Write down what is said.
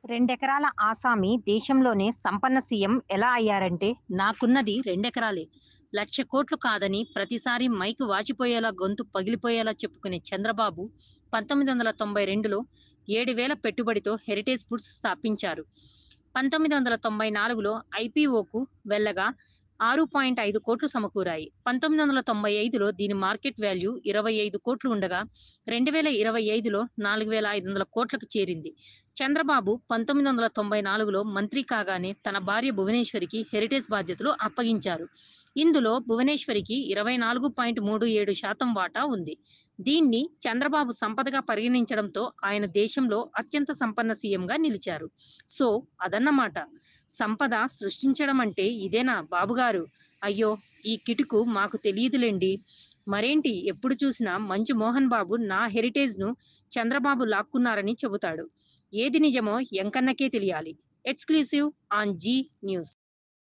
రెండెకరాల ఆసామి దేశంలోనే సంపన్న సీఎం ఎలా అయ్యారంటే, నాకున్నది రెండెకరాలే. 1,00,00,000 కాదని ప్రతిసారి మైకు వాచిపోయేలా, గొంతు పగిలిపోయేలా చెప్పుకునే చంద్రబాబు 1992లో 7,000 పెట్టుబడితో హెరిటేజ్ ఫుడ్స్ స్థాపించారు. 1994లో ఐపీఓకు వెళ్ళగా 6.5 కోట్లు సమకూరాయి. 1995లో దీని మార్కెట్ వాల్యూ 25 కోట్లు ఉండగా 2025లో 4,500 కోట్లకు చేరింది. చంద్రబాబు 1994లో మంత్రి కాగానే తన భార్య భువనేశ్వరికి హెరిటేజ్ బాధ్యతలు అప్పగించారు. ఇందులో భువనేశ్వరికి 24.37% వాటా ఉంది. దీన్ని చంద్రబాబు సంపదగా పరిగణించడంతో ఆయన దేశంలో అత్యంత సంపన్న సీఎంగా నిలిచారు. సో అదన్నమాట. సంపద సృష్టించడం అంటే ఇదేనా బాబుగారు? అయ్యో, ఈ కిటుకు మాకు తెలియదులేండి. మరేంటి, ఎప్పుడు చూసినా మంచు మోహన్ బాబు నా హెరిటేజ్‌ను చంద్రబాబు లాక్కున్నారని చెబుతాడు. ఏది నిజమో ఎంకన్నకే తెలియాలి. Exclusive on Zee news.